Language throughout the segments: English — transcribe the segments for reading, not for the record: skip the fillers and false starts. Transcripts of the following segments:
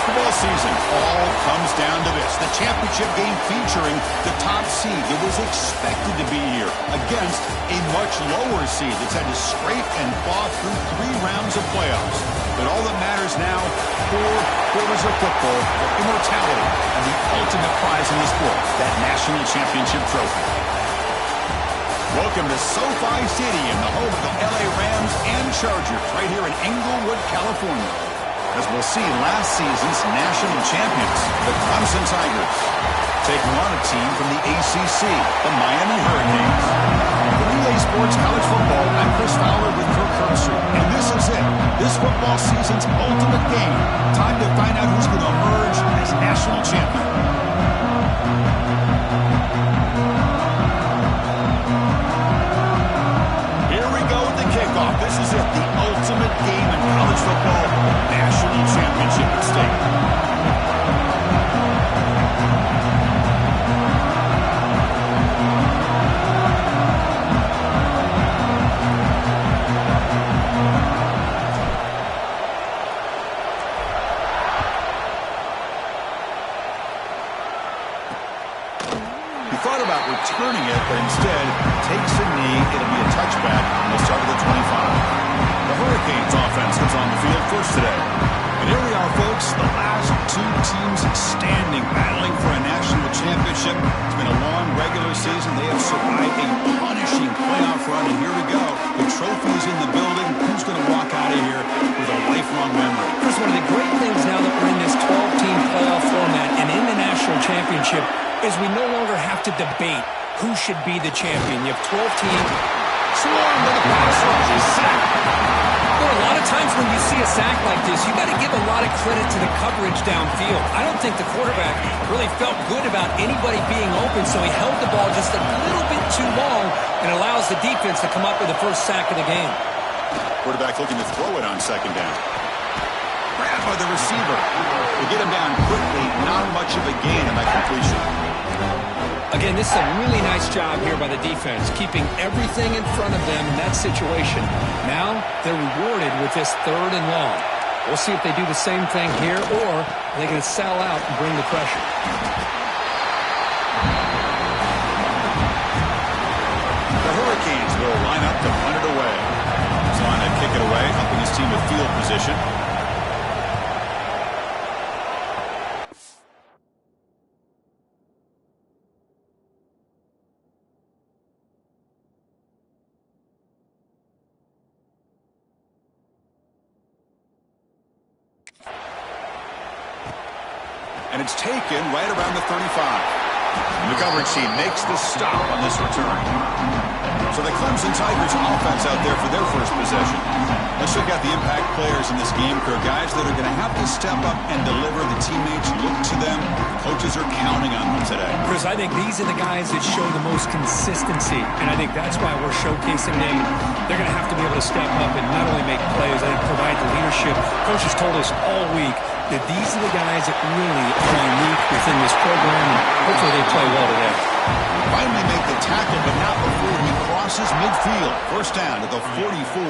basketball season all comes down to this. The championship game featuring the top seed that was expected to be here against a much lower seed that's had to scrape and claw through 3 rounds of playoffs. But all that matters now, 4 quarters of football, immortality, and the ultimate prize in the sport, that national championship trophy. Welcome to SoFi Stadium, the home of the LA Rams and Chargers, right here in Inglewood, California. As we'll see, last season's national champions, the Clemson Tigers, taking on a team from the ACC, the Miami Hurricanes. For Relay Sports College Football, I'm Chris Fowler with Kirk Herbstreit, and this is it. This football season's ultimate game. Time to find out who's going to emerge as national champion. Kickoff. This is it, the ultimate game in college football, national championship at stake. He thought about returning it, but instead takes a knee. It'll be a touchback, and they'll start at the 25. The Hurricanes offense is on the field first today. And here we are, folks, the last 2 teams standing, battling for a national championship. It's been a long regular season. They have survived a punishing playoff run, and here we go. The trophy is in the building. Who's going to walk out of here with a lifelong memory? Chris, one of the great things now that we're in this 12-team playoff format and in the national championship is we no longer have to debate who should be the champion. You have 12 teams. Swarm with a pass rush. He's sacked. There are a lot of times when you see a sack like this, you got to give a lot of credit to the coverage downfield. I don't think the quarterback really felt good about anybody being open, so he held the ball just a little bit too long and allows the defense to come up with the first sack of the game. Quarterback looking to throw it on second down. Grabbed by the receiver. They get him down quickly. Not much of a gain on that completion. Again, this is a really nice job here by the defense, keeping everything in front of them in that situation. Now, they're rewarded with this 3rd and long. We'll see if they do the same thing here, or they're going to sell out and bring the pressure. The Hurricanes will line up to punt it away. He's on to kick it away, helping his team with field position. And it's taken right around the 35. And the coverage team makes the stop on this return. So the Clemson Tigers offense out there for their first possession. Let's check out the impact players in this game, Kirk. Guys that are going to have to step up and deliver. The teammates look to them. Coaches are counting on them today. Chris, I think these are the guys that show the most consistency, and I think that's why we're showcasing them. They're going to have to be able to step up and not only make plays, I think provide the leadership. Coaches told us all week that these are the guys that really are unique within this program, and hopefully they play well today. Finally make the tackle, but not before he crosses midfield. First down at the 44.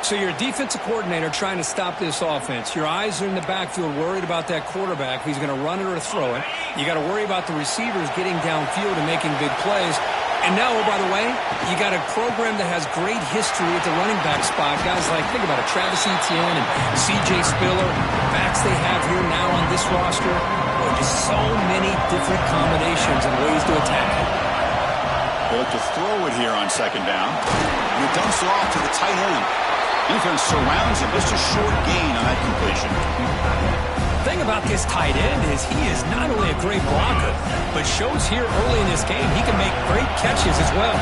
So you're a defensive coordinator trying to stop this offense. Your eyes are in the backfield, worried about that quarterback, who's going to run it or throw it. You got to worry about the receivers getting downfield and making big plays. And now, oh, by the way, you got a program that has great history at the running back spot. Guys like, think about it, Travis Etienne and C.J. Spiller, backs they have here now on this roster. Oh, just so many different combinations and ways to attack it. They'll look to throw it here on second down. And he dumps it off to the tight end. Defense surrounds him. Just a short gain on that completion. The thing about this tight end is he is not only a great blocker, but shows here early in this game he can make great catches as well.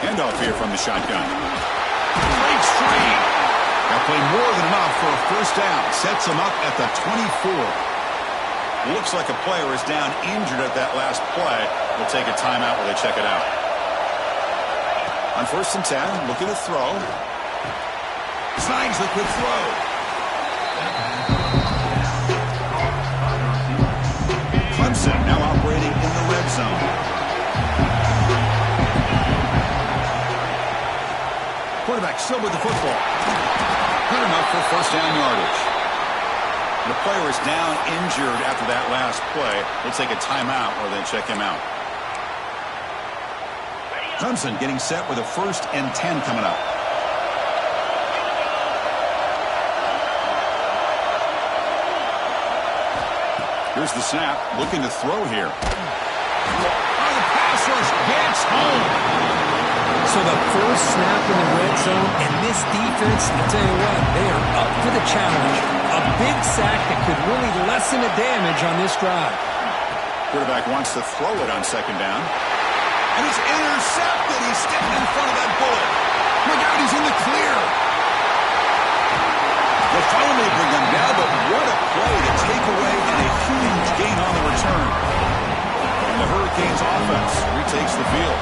Handoff here from the shotgun. Great screen. Got played more than enough for a first down. Sets him up at the 24. Looks like a player is down injured at that last play. We'll take a timeout while they check it out. On 1st and 10, looking to throw. Signs the quick throw. Clemson now operating in the red zone. quarterback still with the football. Good enough for first down yardage. The player is down injured after that last play. We'll take a timeout or then check him out. Clemson getting set with a 1st and 10 coming up. Here's the snap, looking to throw here. Oh, the pass rush gets home. So the first snap in the red zone, and this defense, I'll tell you what, they are up for the challenge. A big sack that could really lessen the damage on this drive. Quarterback wants to throw it on 2nd down. And it's intercepted. He's stepping in front of that bullet. Look out, he's in the clear. They finally bring them down, but what a play to take away and a huge gain on the return. And the Hurricanes offense retakes the field.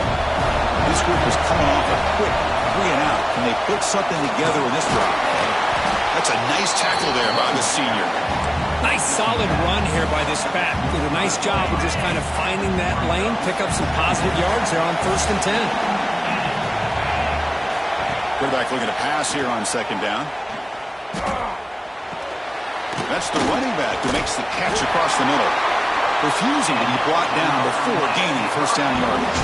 This group is coming off a quick 3-and-out. Can they put something together in this drive? That's a nice tackle there by the senior. Nice solid run here by this back. Did a nice job of just kind of finding that lane, pick up some positive yards there on 1st and 10. Quarterback looking to pass here on 2nd down. That's the running back who makes the catch across the middle, refusing to be brought down before gaining first down yardage.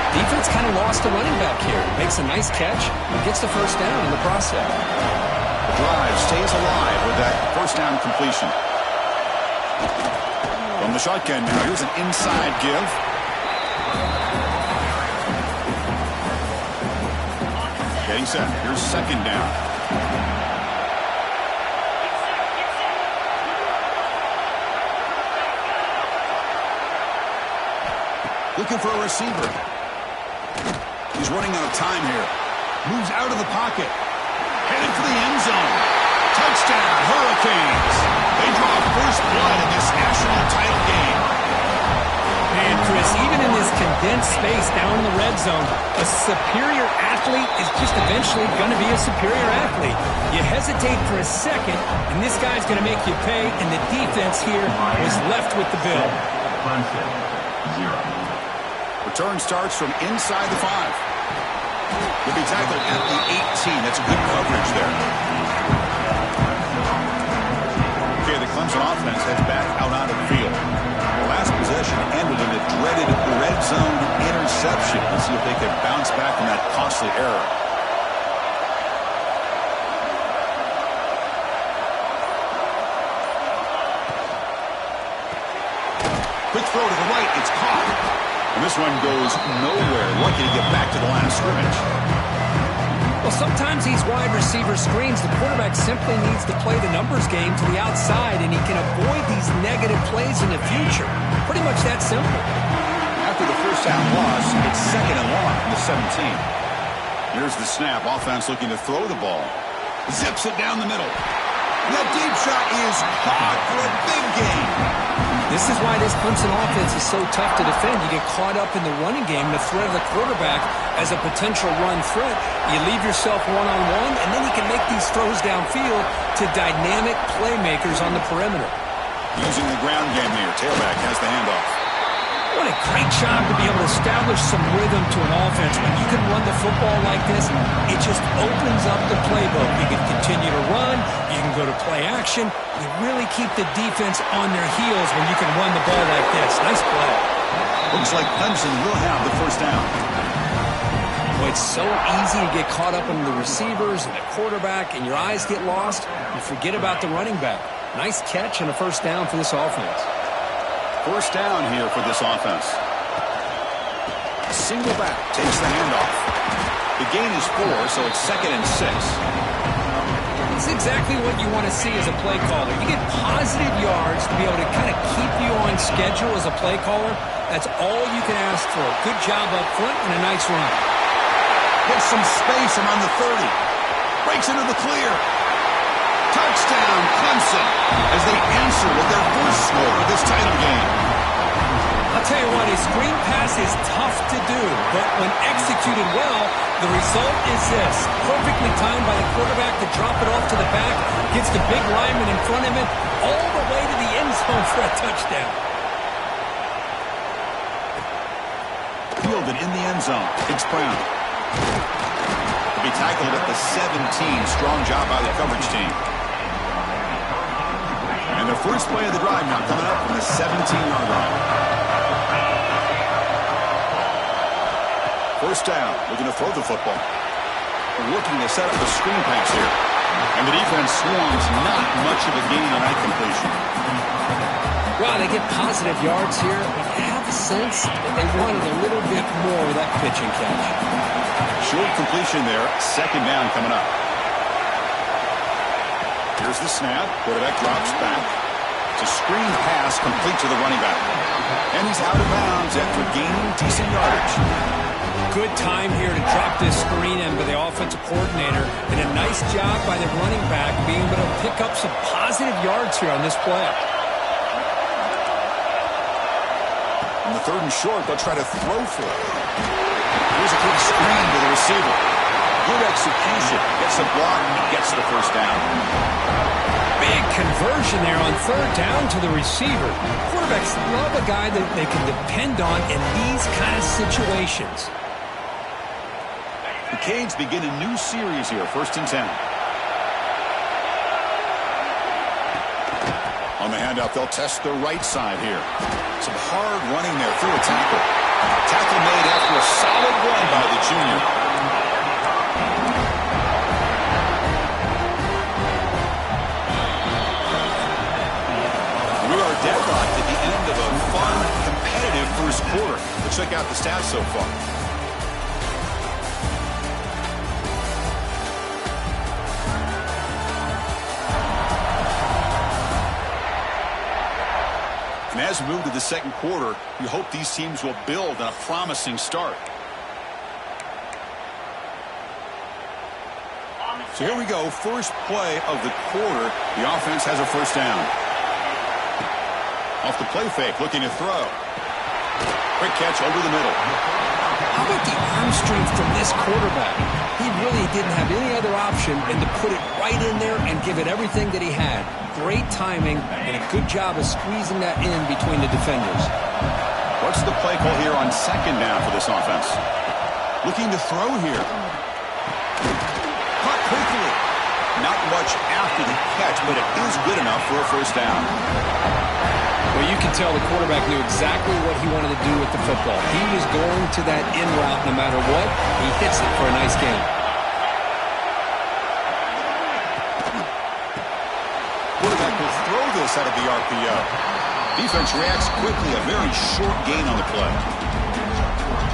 Defense kind of lost a running back here. Makes a nice catch and gets the first down in the process. The drive stays alive with that first down completion. From the shotgun now, here's an inside give. Getting set. Here's 2nd down. Looking for a receiver. He's running out of time here. Moves out of the pocket. Headed for the end zone. Touchdown, Hurricanes. They draw first blood in this national title game. And Chris, even in this condensed space down in the red zone, a superior athlete is just eventually going to be a superior athlete. You hesitate for a second, and this guy's going to make you pay, and the defense here was left with the bill. Return starts from inside the 5. Will be tackled at the 18. That's a good coverage there. Okay, the Clemson offense heads back out on the field. The last possession ended in a dreaded red zone interception. Let's see if they can bounce back from that costly error. Quick throw to the right. It's caught. And this one goes nowhere. Lucky to get back to the line of scrimmage. Well, sometimes these wide receiver screens, the quarterback simply needs to play the numbers game to the outside, and he can avoid these negative plays in the future. Pretty much that simple. After the first down loss, it's 2nd and long from the 17. Here's the snap. Offense looking to throw the ball. Zips it down the middle. That deep shot is caught for a big gain. This is why this Clemson offense is so tough to defend. You get caught up in the running game, the threat of the quarterback as a potential run threat. You leave yourself one-on-one, and then you can make these throws downfield to dynamic playmakers on the perimeter. Using the ground game here. Tailback has the handoff. What a great job to be able to establish some rhythm to an offense. When you can run the football like this, it just opens up the playbook. You can continue to run. You can go to play action. You really keep the defense on their heels when you can run the ball like this. Nice play. Looks like Clemson will have the first down. Boy, it's so easy to get caught up in the receivers and the quarterback, and your eyes get lost. You forget about the running back. Nice catch and a first down for this offense. First down here for this offense. A single back takes the handoff. The gain is 4, so it's 2nd and 6. It's exactly what you want to see as a play caller. You get positive yards to be able to kind of keep you on schedule as a play caller. That's all you can ask for. Good job up front and a nice run. Gets some space around the 30. Breaks into the clear. Touchdown, Clemson, as they answer with their first score of this title game. I'll tell you what, a screen pass is tough to do, but when executed well, the result is this. Perfectly timed by the quarterback to drop it off to the back, gets the big lineman in front of him, all the way to the end zone for a touchdown. Fielded in the end zone. It's Brown. He'll be tackled at the 17. Strong job by the coverage team. And the first play of the drive now coming up from the 17-yard line. First down, looking to throw the football. They're looking to set up a screen pass here. And the defense swarms, not much of a gain on that completion. Well, they get positive yards here, but I have a sense that they wanted a little bit more with that pitch and catch. Short completion there, second down coming up. Here's the snap. Quarterback drops back. It's a screen pass complete to the running back. And he's out of bounds after gaining decent yardage. Good time here to drop this screen in by the offensive coordinator. And a nice job by the running back being able to pick up some positive yards here on this play. On the third and short, they'll try to throw for it. Here's a quick screen to the receiver. Good execution. Gets a block and gets the first down. Big conversion there on third down to the receiver. Quarterbacks love a guy that they can depend on in these kind of situations. The Canes begin a new series here, 1st and 10. On the handoff, they'll test the right side here. Some hard running there through a tackle. Tackle made after a solid run by the junior. We are deadlocked at the end of a fun, competitive first quarter. Let's check out the stats so far. And as we move to the second quarter, we hope these teams will build on a promising start. So here we go, first play of the quarter. The offense has a first down. Off the play fake, looking to throw. Quick catch over the middle. How about the arm strength from this quarterback? He really didn't have any other option than to put it right in there and give it everything that he had. Great timing and a good job of squeezing that in between the defenders. What's the play call here on second down for this offense? Looking to throw here. Caught quickly. Not much after the catch, but it is good enough for a first down. Well, you can tell the quarterback knew exactly what he wanted to do with the football. He was going to that in route no matter what. He hits it for a nice gain. Quarterback will throw this out of the RPO. Defense reacts quickly. A very short gain on the play.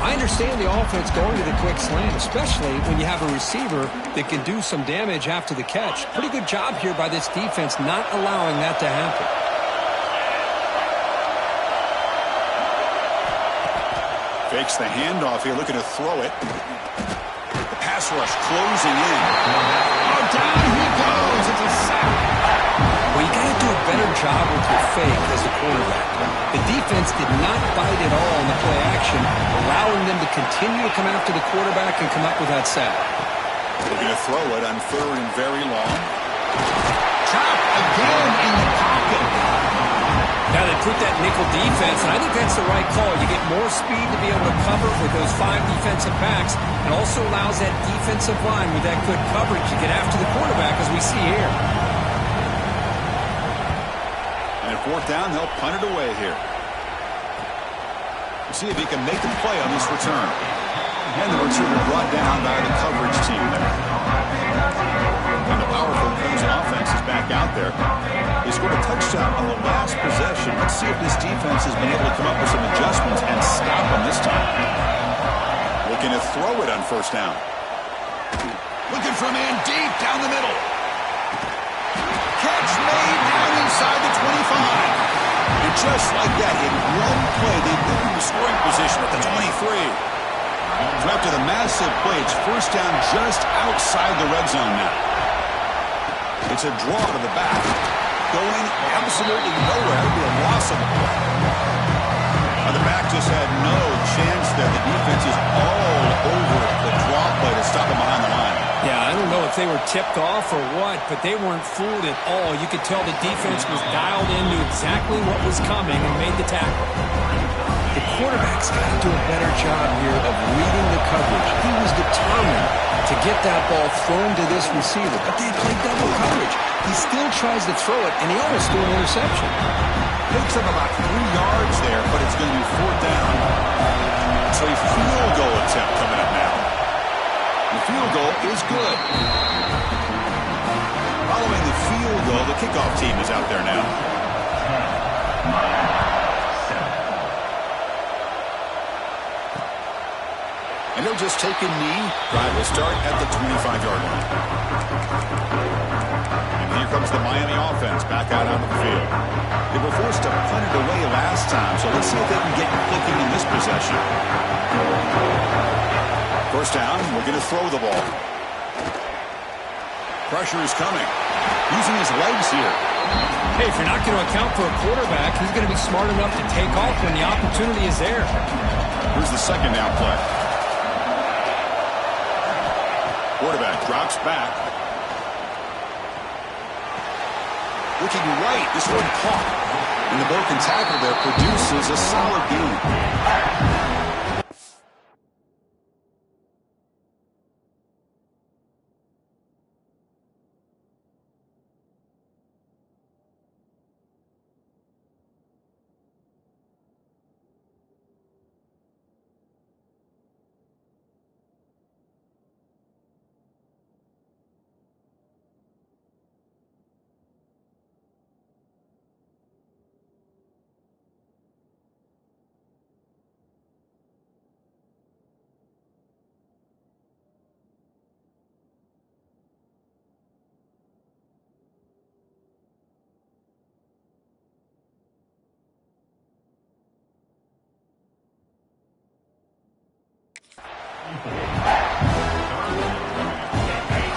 I understand the offense going to the quick slant, especially when you have a receiver that can do some damage after the catch. Pretty good job here by this defense not allowing that to happen. Fakes the handoff here, looking to throw it. The pass rush closing in. Oh, down he goes. It's a sack. Well, you got to do a better job with your fake as a quarterback. The defense did not bite at all in the play action, allowing them to continue to come after the quarterback and come up with that sack. Looking to throw it on third and very long. Trap again in the pocket. Now they put that nickel defense, and I think that's the right call. You get more speed to be able to cover with those 5 defensive backs, and also allows that defensive line with that good coverage to get after the quarterback, as we see here. And at fourth down, they'll punt it away here. We'll see if he can make a play on this return. And the return brought down by the coverage team there. And the powerful Clemson offense is back out there. They scored a touchdown on the last possession. Let's see if this defense has been able to come up with some adjustments and stop them this time. Looking to throw it on first down. Looking for a man deep down the middle. Catch made down inside the 25. And just like that, in one play, they moved into scoring position at the 23. So after the massive play, it's first down just outside the red zone now. It's a draw to the back. Going absolutely nowhere. It'll be a loss of the play. The back just had no chance there. The defense is all over the draw play to stop him behind the line. Yeah, I don't know if they were tipped off or what, but they weren't fooled at all. You could tell the defense was dialed in, knew exactly what was coming, and made the tackle. The quarterback's got to do a better job here of reading the coverage. He was determined to get that ball thrown to this receiver, but they play double coverage. He still tries to throw it, and he almost threw an interception. Picks up about 3 yards there, but it's going to be 4th down. So a field goal attempt coming up now. The field goal is good. Following the field goal, the kickoff team is out there now. And they'll just take a knee. Drive will start at the 25-yard line. And here comes the Miami offense back out onto the field. They were forced to punt it away last time, so let's see if they can get clicking in this possession. First down, we're going to throw the ball. Pressure is coming. Using his legs here. Hey, if you're not going to account for a quarterback, he's going to be smart enough to take off when the opportunity is there. Here's the second down play. Quarterback drops back. Looking right. This one caught. And the broken tackle there produces a solid gain.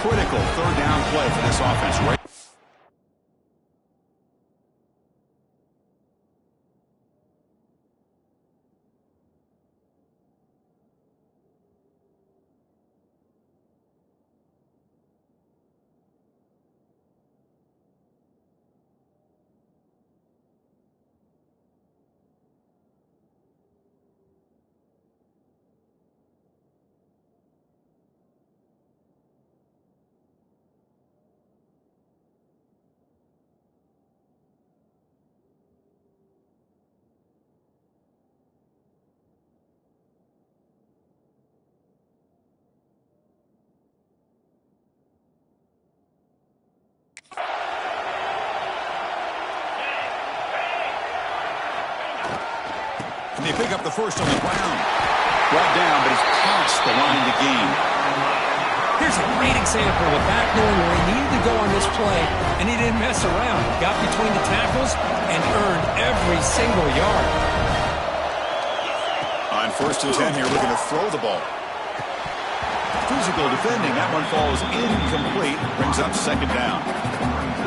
Critical 3rd down play for this offense. Right. And they pick up the first on the ground. Brought down, but it's past the line to gain. Here's a great example of a back knowing where he needed to go on this play, and he didn't mess around. Got between the tackles and earned every single yard. On 1st and 10 here, looking to throw the ball. Physical defending. That one falls incomplete. Brings up 2nd down.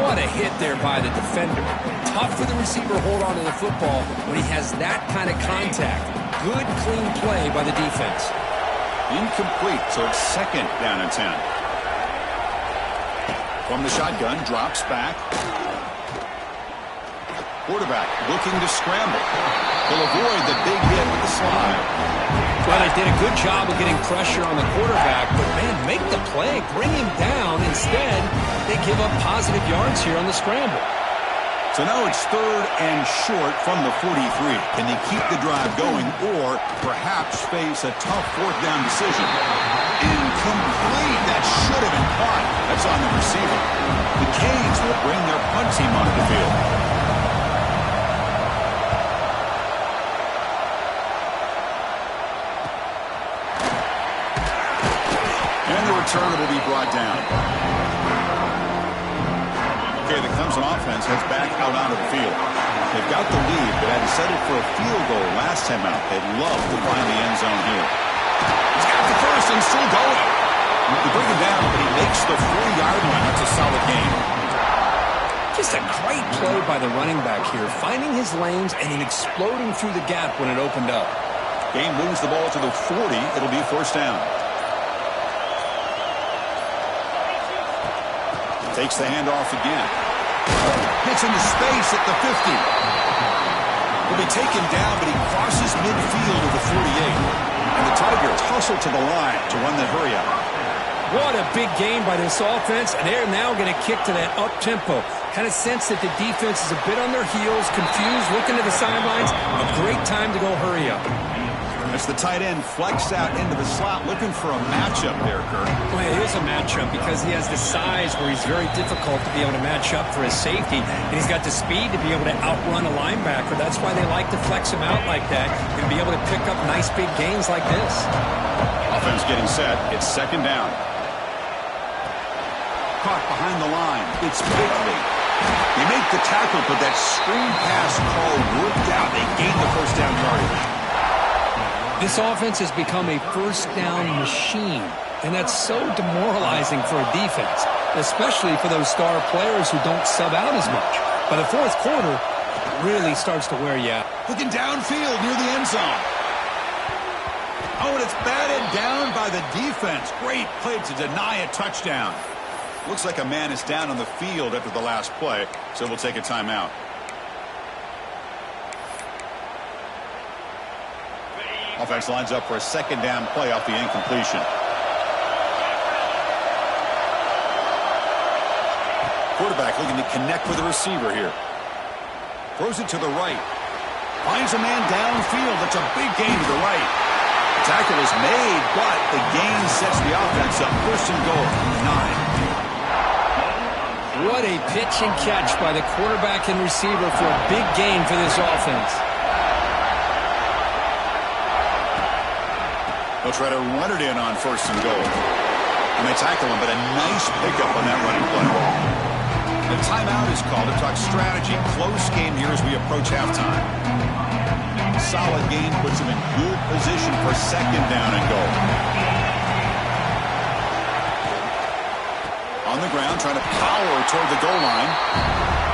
What a hit there by the defender. Tough for the receiver to hold on to the football when he has that kind of contact. Good, clean play by the defense. Incomplete, so it's 2nd down and 10. From the shotgun, drops back. Quarterback looking to scramble. He'll avoid the big hit with the slide. Well, they did a good job of getting pressure on the quarterback, but, man, make the play. Bring him down. Instead, they give up positive yards here on the scramble. So now it's 3rd and short from the 43. Can they keep the drive going or perhaps face a tough 4th down decision? Incomplete. That should have been caught. That's on the receiver. The Canes will bring their punt team onto the field. And the return will be brought down. Okay, the Clemson offense heads back out onto the field. They've got the lead, but had settled for a field goal last time out. They'd love to find the end zone here. He's got the first and still going. They bring him down, but he makes the 4-yard line. That's a solid gain. Just a great play by the running back here, finding his lanes and then exploding through the gap when it opened up. Game moves the ball to the 40. It'll be 1st down. Takes the handoff again. Gets into space at the 50. Will be taken down, but he crosses midfield to the 48. And the Tigers hustle to the line to run the hurry out. What a big game by this offense, and they're now going to kick to that up-tempo. Kind of sense that the defense is a bit on their heels, confused, looking to the sidelines. A great time to go hurry up. As the tight end flexed out into the slot, looking for a matchup there, Kirk. Well, it is a matchup because he has the size where he's very difficult to be able to match up for his safety, and he's got the speed to be able to outrun a linebacker. That's why they like to flex him out like that and be able to pick up nice big gains like this. Offense getting set. It's second down. Caught behind the line. It's Bigley. They make the tackle, but that screen pass call worked out. They gained the first down yardage. This offense has become a first down machine, and that's so demoralizing for a defense, especially for those star players who don't sub out as much. By the fourth quarter, it really starts to wear you out. Looking downfield near the end zone. Oh, and it's batted down by the defense. Great play to deny a touchdown. Looks like a man is down on the field after the last play, so we'll take a timeout. Offense lines up for a second down play off the incompletion. Quarterback looking to connect with the receiver here. Throws it to the right. Finds a man downfield. That's a big gain to the right. The tackle is made, but the gain sets the offense up. First and goal from the 9. What a pitch and catch by the quarterback and receiver for a big gain for this offense. They'll try to run it in on first and goal. And they tackle him, but a nice pickup on that running play. The timeout is called to talk strategy. Close game here as we approach halftime. Solid game puts him in good position for second down and goal. On the ground, trying to power toward the goal line.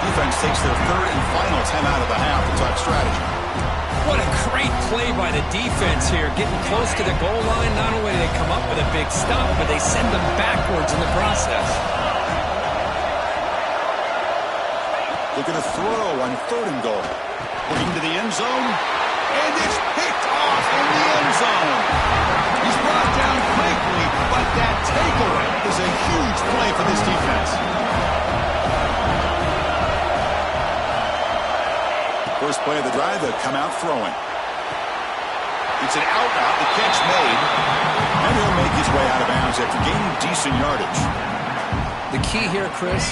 Defense takes their third and final timeout of the half to talk strategy. What a great play by the defense here. Getting close to the goal line, not only do they come up with a big stop, but they send them backwards in the process. Looking to throw on third and goal. Looking to the end zone. And it's picked off in the end zone. He's brought down quickly, but that takeaway is a huge play for this defense. First play of the drive, they'll come out throwing. It's an out route, the catch made, and he'll make his way out of bounds after gaining decent yardage. The key here, Chris,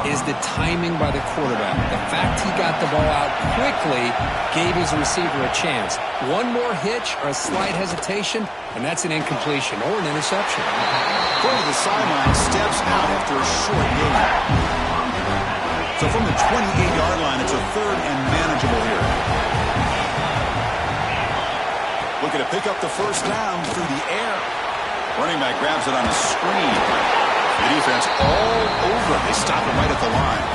is the timing by the quarterback. The fact he got the ball out quickly gave his receiver a chance. One more hitch or a slight hesitation, and that's an incompletion or an interception. Go to the sideline, steps out after a short gain. So from the 28-yard line, it's a third and manageable here. Looking to pick up the first down through the air. Running back grabs it on a screen. The defense all over it. They stop it right at the line.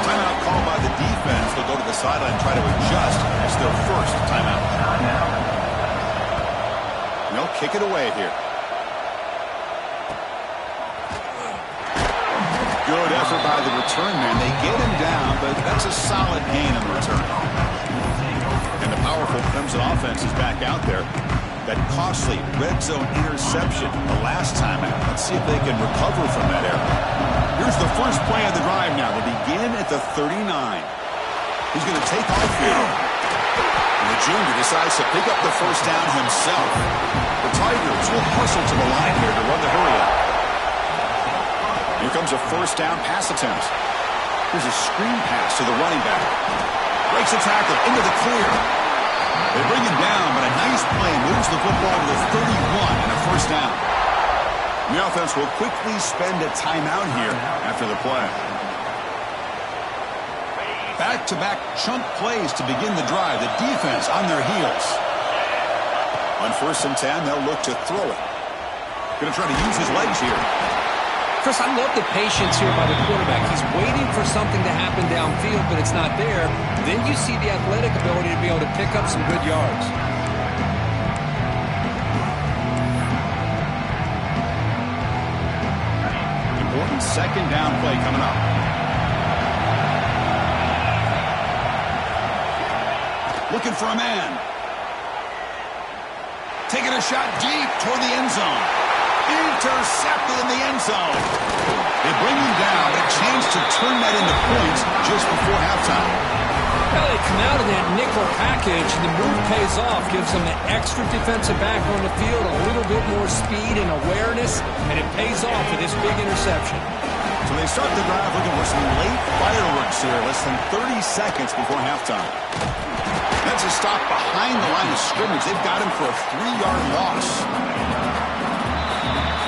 Timeout called by the defense. They'll go to the sideline and try to adjust. It's their first timeout. And they'll kick it away here. Good effort by the return man. They get him down, but that's a solid gain on the return. And the powerful Clemson offense is back out there. That costly red zone interception the last time out. Let's see if they can recover from that error. Here's the first play of the drive now. They begin at the 39. He's going to take off here. And the junior decides to pick up the first down himself. The Tigers will hustle to the line here to run the hurry up. Here comes a first down pass attempt. Here's a screen pass to the running back. Breaks a tackle into the clear. They bring him down, but a nice play moves the football to the 31 and a first down. The offense will quickly spend a timeout here after the play. Back-to-back chunk plays to begin the drive. The defense on their heels. On first and 10, they'll look to throw it. Going to try to use his legs here. Chris, I love the patience here by the quarterback. He's waiting for something to happen downfield, but it's not there. Then you see the athletic ability to be able to pick up some good yards. Important second down play coming up. Looking for a man. Taking a shot deep toward the end zone. Intercepted in the end zone. They bring him down. A chance to turn that into points just before halftime. Well, they come out of that nickel package, and the move pays off, gives them an extra defensive back on the field, a little bit more speed and awareness, and it pays off with this big interception. So they start the drive looking for some late fireworks here, less than 30 seconds before halftime. That's a stop behind the line of scrimmage. They've got him for a 3-yard loss.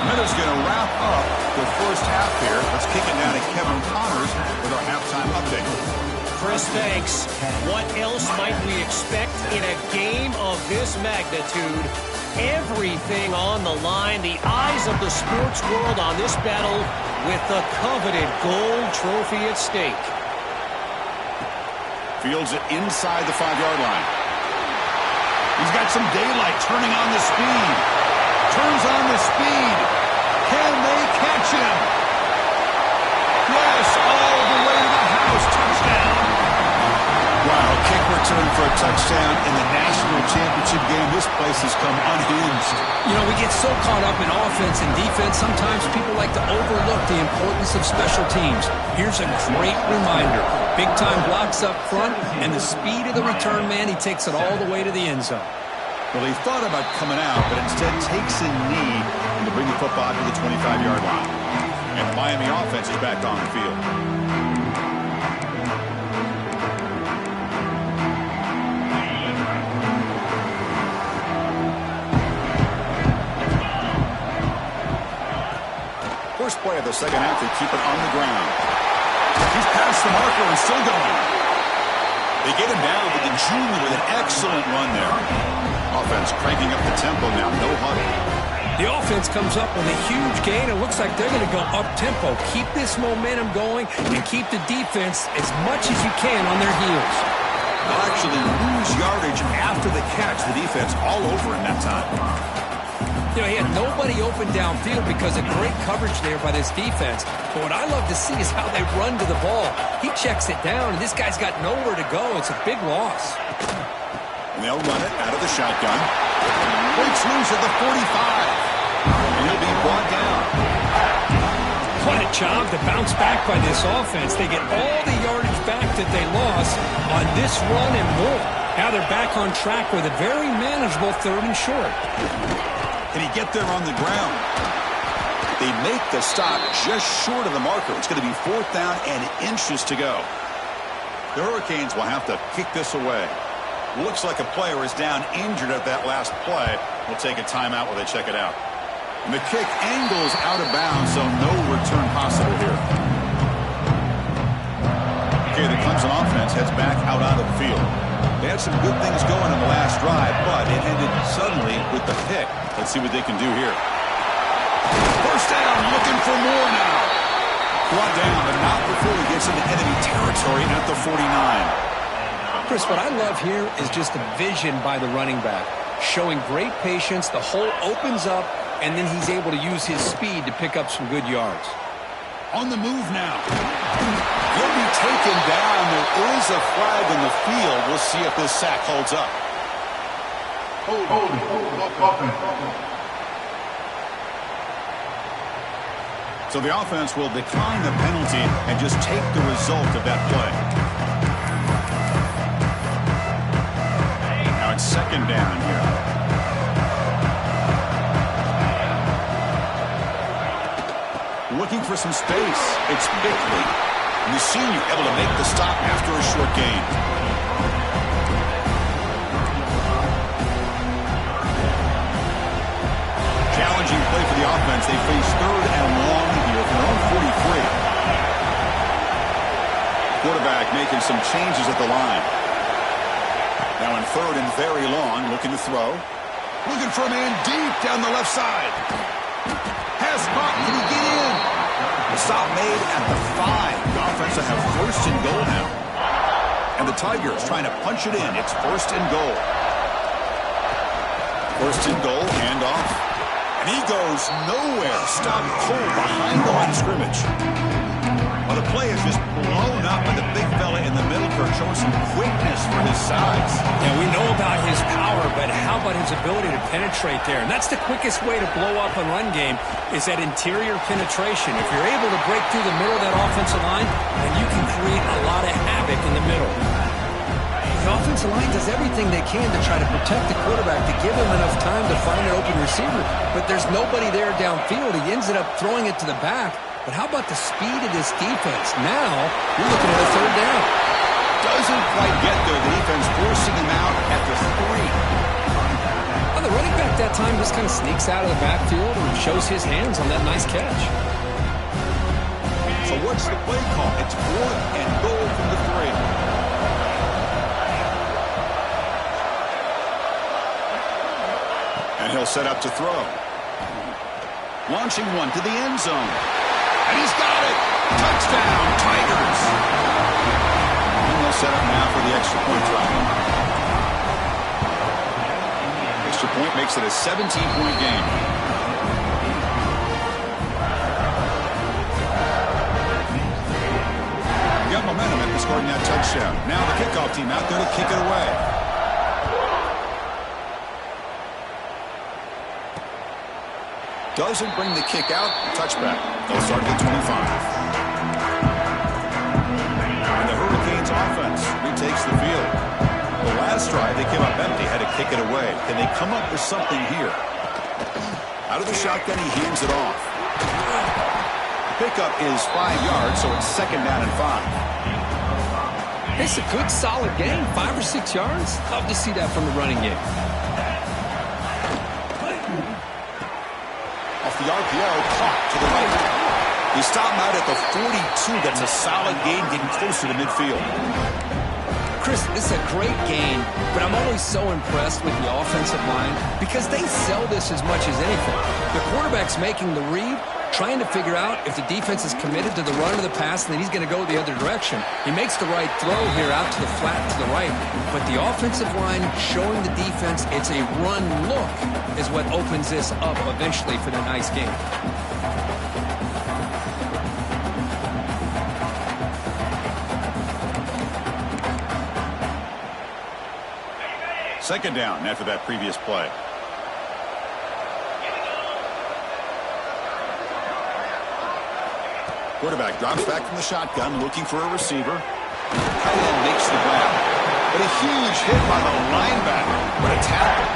Miller's going to wrap up the first half here. Let's kick it down to Kevin Connors with our halftime update. Chris, thanks. What else might we expect in a game of this magnitude? Everything on the line. The eyes of the sports world on this battle with the coveted gold trophy at stake. Fields it inside the 5-yard line. He's got some daylight, turning on the speed. Turns on the speed. Can they catch him? Yes, all the way to the house. Touchdown. Wow, kick return for a touchdown in the national championship game. This place has come unhinged. You know, we get so caught up in offense and defense, sometimes people like to overlook the importance of special teams. Here's a great reminder. Big-time blocks up front, and the speed of the return man, he takes it all the way to the end zone. Well, he thought about coming out, but instead takes a knee to bring the football to the 25-yard line. And the Miami offense is back on the field. First play of the second half, they keep it on the ground. He's past the marker and still going. They get him down with the junior with an excellent run there. Offense cranking up the tempo now, no huddle. The offense comes up with a huge gain. It looks like they're going to go up-tempo. Keep this momentum going and keep the defense as much as you can on their heels. They'll actually lose yardage after the catch. The defense all over him that time. You know, he had nobody open downfield because of great coverage there by this defense. But what I love to see is how they run to the ball. He checks it down, and this guy's got nowhere to go. It's a big loss. And they'll run it out of the shotgun. Breaks loose at the 45. And he'll be brought down. Quite a job to bounce back by this offense. They get all the yardage back that they lost on this run and more. Now they're back on track with a very manageable 3rd and short. Can he get there on the ground? They make the stop just short of the marker. It's going to be 4th down and inches to go. The Hurricanes will have to kick this away. Looks like a player is down injured at that last play. We'll take a timeout while they check it out. And the kick angles out of bounds, so no return possible here. Okay, the Clemson offense heads back out onto the field. They had some good things going in the last drive, but it ended suddenly with the pick. Let's see what they can do here. First down, looking for more now. Brought down, but not before he gets into enemy territory at the 49. Chris, what I love here is just the vision by the running back. Showing great patience, the hole opens up, and then he's able to use his speed to pick up some good yards. On the move now. He'll be taken down. There is a flag in the field. We'll see if this sack holds up. So the offense will decline the penalty and just take the result of that play. Now it's 2nd down here. Looking for some space. It's Bickley. And the senior able to make the stop after a short gain. Challenging play for the offense. They face 3rd and long here from their own 43. Quarterback making some changes at the line. Now in 3rd and very long, looking to throw. Looking for a man deep down the left side. Has spot. Can he get in? The stop made at the 5. The offense will have 1st and goal now. And the Tigers trying to punch it in. It's 1st and goal. 1st and goal, handoff. And he goes nowhere. Stopped cold behind the line of scrimmage. Well, the play is just blown up, and the big fella in the middle Kirk, showing some quickness for his size. Yeah, we know about his power, but how about his ability to penetrate there? And that's the quickest way to blow up a run game is that interior penetration. If you're able to break through the middle of that offensive line, then you can create a lot of havoc in the middle. The offensive line does everything they can to try to protect the quarterback, to give him enough time to find an open receiver. But there's nobody there downfield. He ends up throwing it to the back. But how about the speed of this defense? Now, you're looking at a third down. Doesn't quite get there. The defense forcing him out at the 3. Well, the running back that time just kind of sneaks out of the backfield and shows his hands on that nice catch. So what's the play call? It's 4th and goal from the 3. And he'll set up to throw. Launching one to the end zone. And he's got it. Touchdown, Tigers. And they'll set up now for the extra point try. Extra point makes it a 17-point game. You got momentum after scoring that touchdown. Now the kickoff team out there to kick it away. Doesn't bring the kick out. Touchback. They'll start at the 25. And the Hurricanes offense retakes the field. The last drive they came up empty, had to kick it away. Can they come up with something here? Out of the shotgun, he hands it off. Pickup is 5 yards, so it's 2nd down and 5. It's a good, solid game. 5 or 6 yards. Love to see that from the running game. The RPO caught to the right. He stopped him out at the 42. That's a solid gain, getting closer to midfield. Chris, this is a great game, but I'm always so impressed with the offensive line because they sell this as much as anything. The quarterback's making the read, trying to figure out if the defense is committed to the run or the pass, and then he's going to go the other direction. He makes the right throw here out to the flat to the right, but the offensive line showing the defense it's a run look is what opens this up eventually for the nice game. Second down after that previous play. Quarterback drops back from the shotgun, looking for a receiver. Tight end makes the grab. But a huge hit by the linebacker. What a tackle.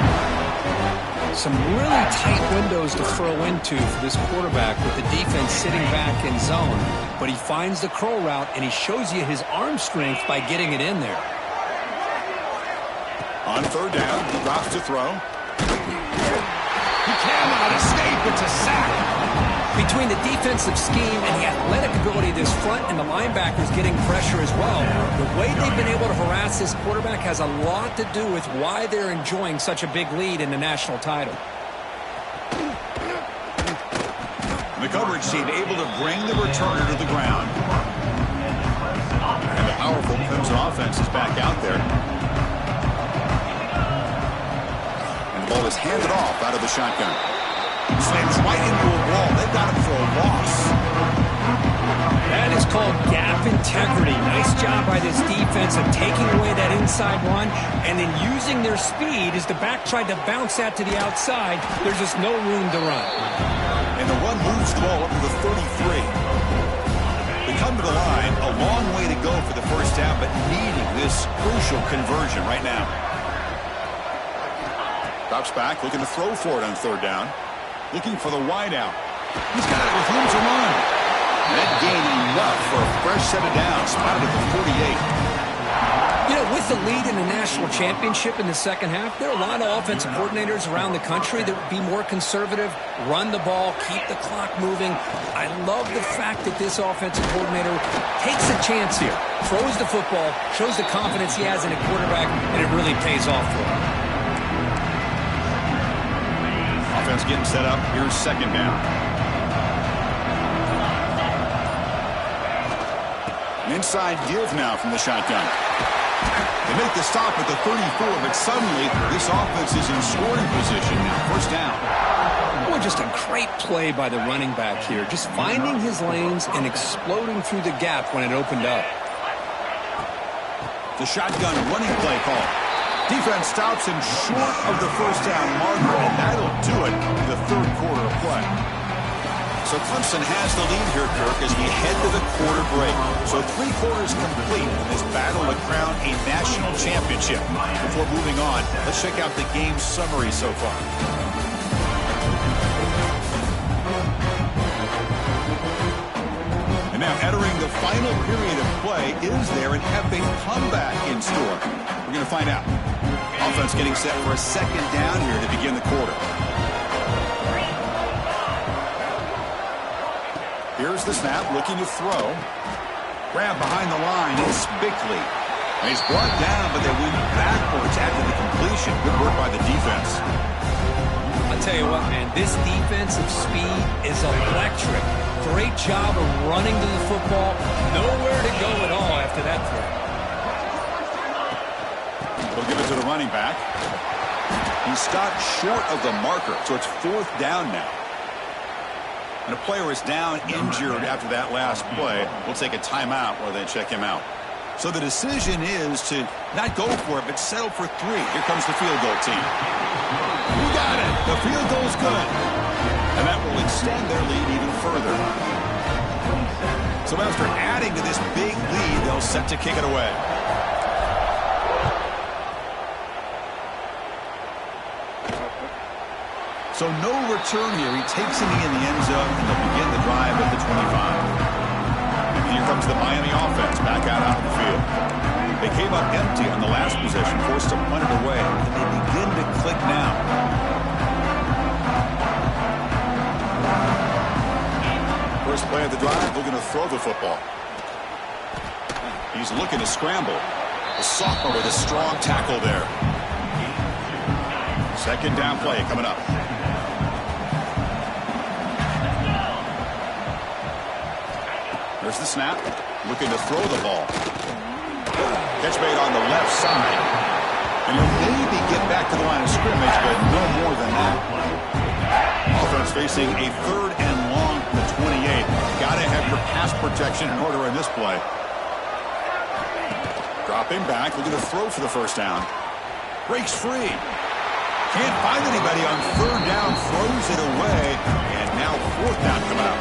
Some really tight windows to throw into for this quarterback with the defense sitting back in zone. But he finds the crow route, and he shows you his arm strength by getting it in there. On third down, he drops to throw. He cannot escape. It's a sack. Between the defensive scheme and the athletic ability of this front and the linebackers getting pressure as well, the way they've been able to harass this quarterback has a lot to do with why they're enjoying such a big lead in the national title. The coverage team able to bring the returner to the ground. And the powerful Clemson offense is back out there. And the ball is handed off out of the shotgun. Slams right into a wall. They've got him for a loss. That is called gap integrity. Nice job by this defense of taking away that inside run and then using their speed as the back tried to bounce that to the outside. There's just no room to run. And the run moves the ball up to the 33. They come to the line. A long way to go for the first down, but needing this crucial conversion right now. Drops back, looking to throw for it on third down. Looking for the wide out. He's got it with room to run. That gain enough for a fresh set of downs. Spotted at the 48. You know, with the lead in the national championship in the second half, there are a lot of offensive coordinators around the country that would be more conservative, run the ball, keep the clock moving. I love the fact that this offensive coordinator takes a chance here, throws the football, shows the confidence he has in a quarterback, and it really pays off for him. Offense getting set up. Here's second down. An inside give now from the shotgun. They make the stop at the 34, but suddenly this offense is in scoring position now. First down. Boy, just a great play by the running back here. Just finding his lanes and exploding through the gap when it opened up. The shotgun running play call. Defense stops him short of the first down marker, and that'll do it in the third quarter of play. So Clemson has the lead here, Kirk, as we head to the quarter break. So 3 quarters complete in this battle to crown a national championship. Before moving on, let's check out the game summary so far. And now entering the final period of play, is there an epic comeback in store? We're going to find out. Offense getting set for a second down here to begin the quarter. Here's the snap, looking to throw. Grab behind the line, it's Bickley. And he's brought down, but they went backwards after the completion. Good work by the defense. I'll tell you what, man, this defensive speed is electric. Great job of running to the football. Nowhere to go at all after that throw. They'll give it to the running back. He stopped short of the marker, so it's 4th down now. And a player is down injured after that last play. We'll take a timeout while they check him out. So the decision is to not go for it, but settle for 3. Here comes the field goal team. You got it. The field goal's good. And that will extend their lead even further. So after adding to this big lead, they'll set to kick it away. So no return here. He takes a knee in the end zone, and they'll begin the drive at the 25. And here comes the Miami offense back out on the field. They came up empty on the last possession, forced to punt it away, and they begin to click now. First play of the drive, they're going to throw the football. He's looking to scramble. The sophomore with a strong tackle there. Second down play coming up. There's the snap. Looking to throw the ball. Catch made on the left side. And he'll maybe get back to the line of scrimmage, but no more than that. Offense facing a 3rd and long from the 28. Got to have your pass protection in order in this play. Dropping back. Looking to throw for the first down. Breaks free. Can't find anybody on 3rd down. Throws it away. And now 4th down coming up.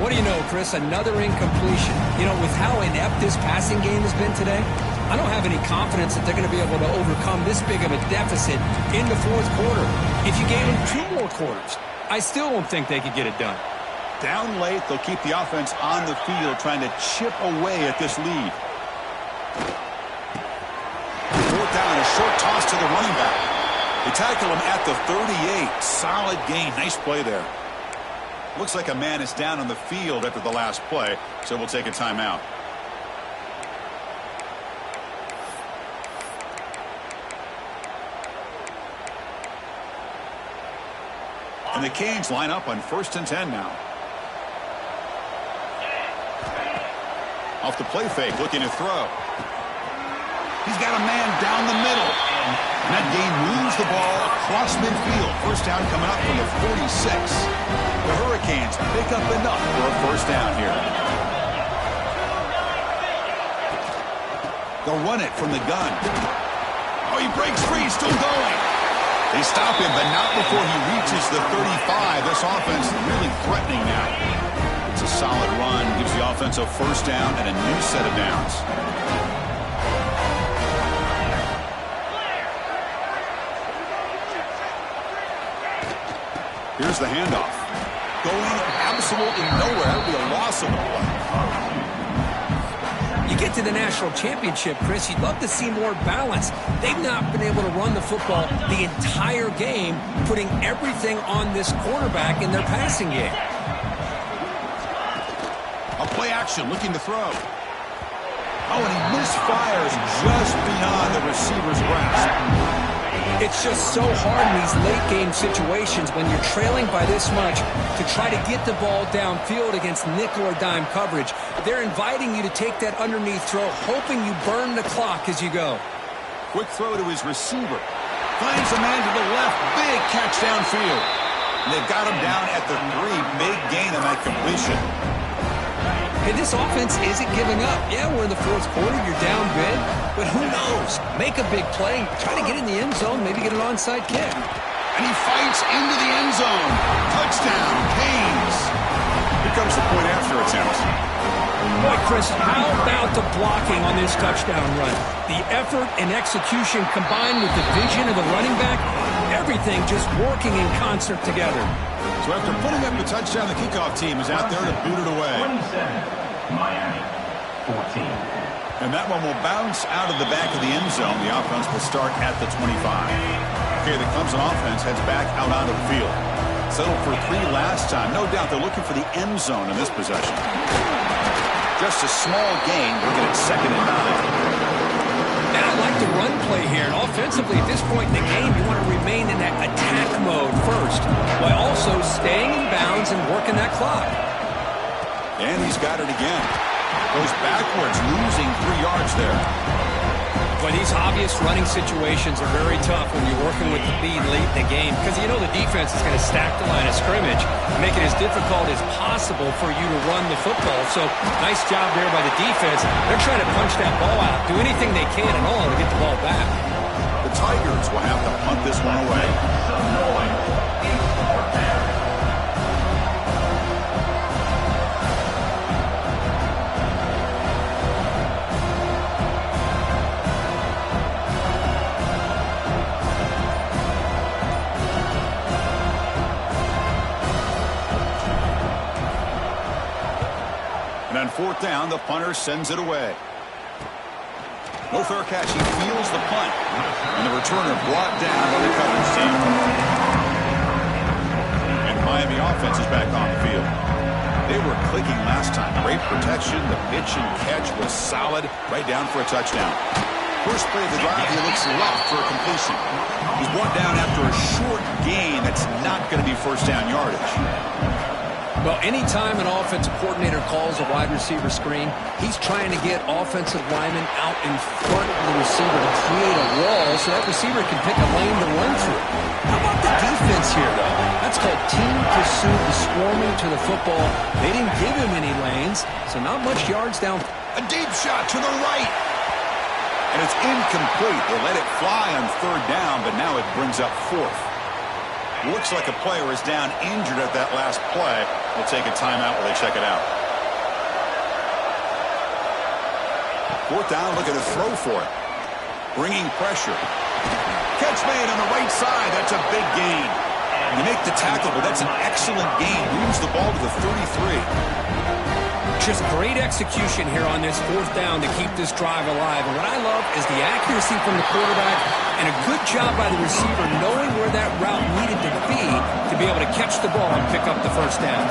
What do you know, Chris? Another incompletion. You know, with how inept this passing game has been today, I don't have any confidence that they're going to be able to overcome this big of a deficit in the 4th quarter. If you gave them 2 more quarters, I still don't think they could get it done. Down late, they'll keep the offense on the field trying to chip away at this lead. 4th down, a short toss to the running back. They tackle him at the 38. Solid gain. Nice play there. Looks like a man is down on the field after the last play, so we'll take a timeout. And the Canes line up on 1st and 10 now. Off the play fake, looking to throw. He's got a man down the middle. And that game moves the ball across midfield. First down coming up from the 46. The Hurricanes pick up enough for a first down here. They'll run it from the gun. Oh, he breaks free, still going. They stop him, but not before he reaches the 35. This offense really threatening now. It's a solid run, gives the offense a first down and a new set of downs. Here's the handoff. Going absolutely nowhere. It'll be a loss of the play. You get to the national championship, Chris, you'd love to see more balance. They've not been able to run the football the entire game, putting everything on this quarterback in their passing game. A play action, looking to throw. Oh, and he misfires just beyond the receiver's grasp. It's just so hard in these late-game situations when you're trailing by this much to try to get the ball downfield against nickel or dime coverage. They're inviting you to take that underneath throw, hoping you burn the clock as you go. Quick throw to his receiver. Finds a man to the left. Big catch downfield. And they've got him down at the 3. Big gain on that completion. Hey, this offense isn't giving up. Yeah, we're in the fourth quarter. You're down big. But who knows? Make a big play. Try to get in the end zone. Maybe get an onside kick. And he fights into the end zone. Touchdown, Canes. Here comes the point after attempt. Boy, Chris, how about the blocking on this touchdown run? The effort and execution combined with the vision of the running back, everything just working in concert together. So after putting up the touchdown, the kickoff team is out there to boot it away. 27, Miami, 14. And that one will bounce out of the back of the end zone. The offense will start at the 25. Okay, the Clemson offense heads back out onto the field. Settled for 3 last time. No doubt they're looking for the end zone in this possession. Just a small gain. Looking at 2nd and 9. And I like the run play here. And offensively, at this point in the game, you want to remain in that attack mode first, while also staying in bounds and working that clock. And he's got it again. Goes backwards, losing 3 yards there. Boy, these obvious running situations are very tough when you're working with the lead late in the game, because you know the defense is going to stack the line of scrimmage, make it as difficult as possible for you to run the football. So nice job there by the defense. They're trying to punch that ball out, do anything they can and all to get the ball back. The Tigers will have to punt this one away. And on 4th down, the punter sends it away. No fair catch. He feels the punt. And the returner brought down by the coverage team. And Miami offense is back on the field. They were clicking last time. Great protection. The pitch and catch was solid. Right down for a touchdown. First play of the drive, he looks left for a completion. He's brought down after a short gain that's not going to be first down yardage. Well, anytime an offensive coordinator calls a wide receiver screen, he's trying to get offensive linemen out in front of the receiver to create a wall so that receiver can pick a lane to run through. How about the defense here, though? That's called team pursuit, the swarming to the football. They didn't give him any lanes, so not much yards down. A deep shot to the right. And it's incomplete. They let it fly on 3rd down, but now it brings up 4th. Looks like a player is down injured at that last play. We'll take a timeout while they check it out. 4th down, looking to throw for it. Bringing pressure. Catch made on the right side. That's a big gain. You make the tackle, but that's an excellent gain. Moves the ball to the 33. Just great execution here on this 4th down to keep this drive alive. And what I love is the accuracy from the quarterback and a good job by the receiver knowing where that route needed to be able to catch the ball and pick up the first down.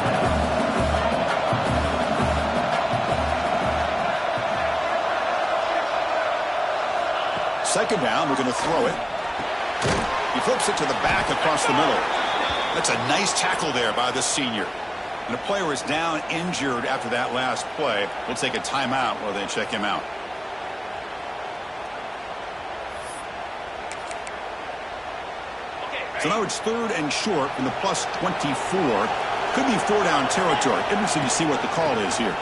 Second down, we're going to throw it. He flips it to the back across the middle. That's a nice tackle there by the senior. And the player is down injured after that last play. We'll take a timeout while they check him out. So now it's 3rd and short from the +24. Could be 4-down territory. Interesting to see what the call is here.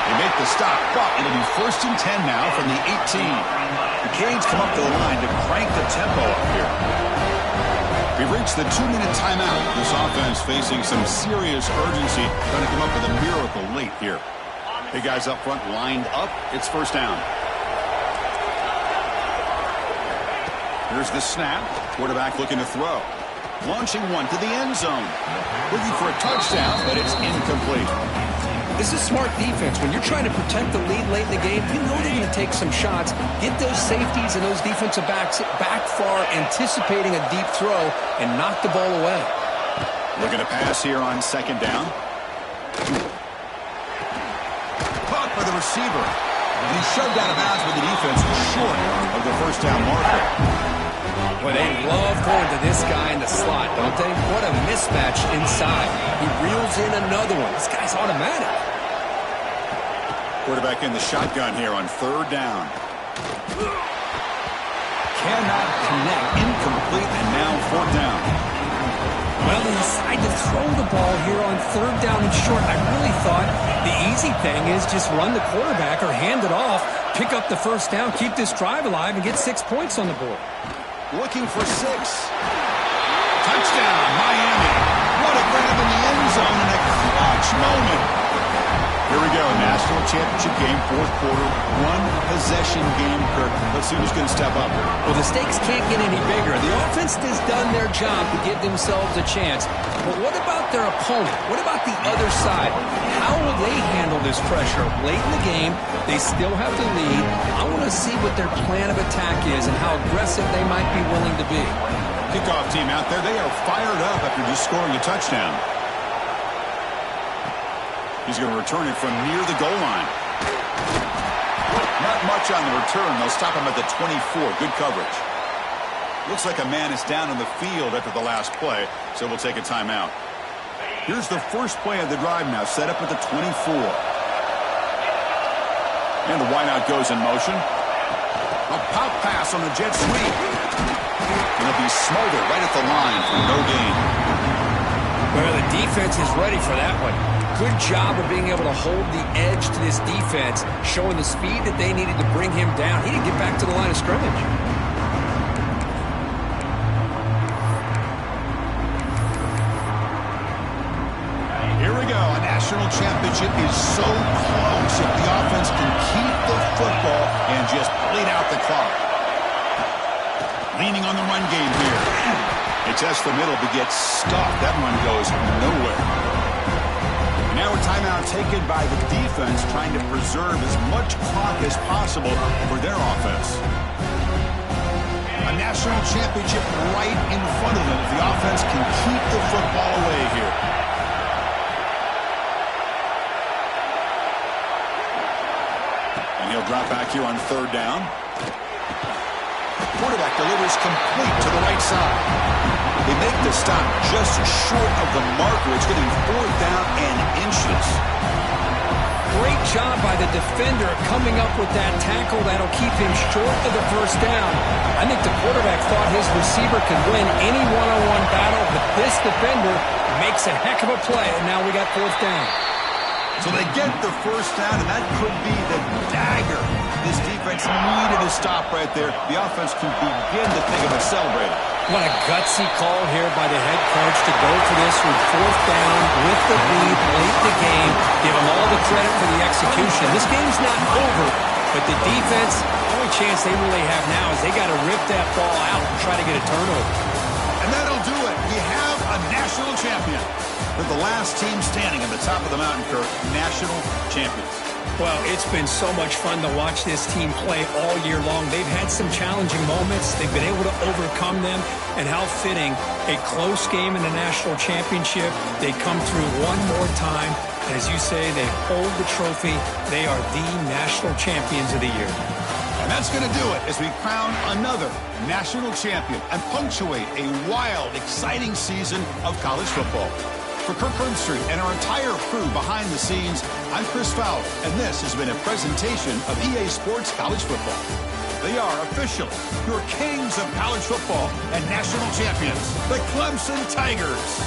They make the stop, but it'll be 1st and 10 now from the 18. The Canes come up to the line to crank the tempo up here. We've reached the 2-minute timeout. This offense facing some serious urgency, trying to come up with a miracle late here. Big guys up front lined up. It's 1st down. Here's the snap. Quarterback looking to throw. Launching one to the end zone. Looking for a touchdown, but it's incomplete. This is smart defense. When you're trying to protect the lead late in the game, you know they're going to take some shots, get those safeties and those defensive backs back far, anticipating a deep throw, and knock the ball away. Looking to pass here on 2nd down. Caught by the receiver. And he's shoved out of bounds with the defense short of the first down marker. Boy, they love going to this guy in the slot, don't they? What a mismatch inside. He reels in another one. This guy's automatic. Quarterback in the shotgun here on 3rd down. Cannot connect. Incomplete, and now 4th down. Well, they decide to throw the ball here on 3rd down and short. I really thought the easy thing is just run the quarterback or hand it off, pick up the 1st down, keep this drive alive, and get 6 points on the board. Looking for 6. Touchdown, Miami. What a grab in the end zone in a clutch moment. Here we go, national championship game, 4th quarter, 1-possession game, Kirk. Let's see who's going to step up. Well, the stakes can't get any bigger. The offense has done their job to give themselves a chance. But what about their opponent? What about the other side? How will they handle this pressure? Late in the game, they still have the lead. I want to see what their plan of attack is and how aggressive they might be willing to be. Kickoff team out there, they are fired up after just scoring a touchdown. He's going to return it from near the goal line. Not much on the return. They'll stop him at the 24. Good coverage. Looks like a man is down on the field after the last play, so we'll take a timeout. Here's the first play of the drive now, set up at the 24. And the wideout goes in motion. A pop pass on the jet sweep. And it'll be smothered right at the line for no gain. Well, the defense is ready for that one. Good job of being able to hold the edge to this defense, showing the speed that they needed to bring him down. He didn't get back to the line of scrimmage. Here we go. A national championship is so close if the offense can keep the football and just bleed out the clock. Leaning on the run game here. They test the middle but get stuffed. That one goes nowhere. Now a timeout taken by the defense, trying to preserve as much clock as possible for their offense. A national championship right in front of them if the offense can keep the football away here. And he'll drop back here on 3rd down. Quarterback delivers complete to the right side. They make the stop just short of the marker. It's getting 4th down and inches. Great job by the defender coming up with that tackle that'll keep him short of the 1st down. I think the quarterback thought his receiver could win any one-on-one battle, but this defender makes a heck of a play, and now we got 4th down. So they get the 1st down, and that could be the dagger this defense needed to stop right there. The offense can begin to think about celebrating. What a gutsy call here by the head coach to go for this with 4th down with the lead late in the game. Give them all the credit for the execution. This game's not over, but the defense, the only chance they really have now is they got to rip that ball out and try to get a turnover. And that'll do it. We have a national champion. They're the last team standing at the top of the mountain, Kirk. National champions. Well, it's been so much fun to watch this team play all year long. They've had some challenging moments. They've been able to overcome them. And how fitting, a close game in the national championship. They come through one more time. And as you say, they hold the trophy. They are the national champions of the year. And that's going to do it as we crown another national champion and punctuate a wild, exciting season of college football. For Kirk Herbstreit and our entire crew behind the scenes, I'm Chris Fowler, and this has been a presentation of EA Sports College Football. They are officially your kings of college football and national champions, the Clemson Tigers.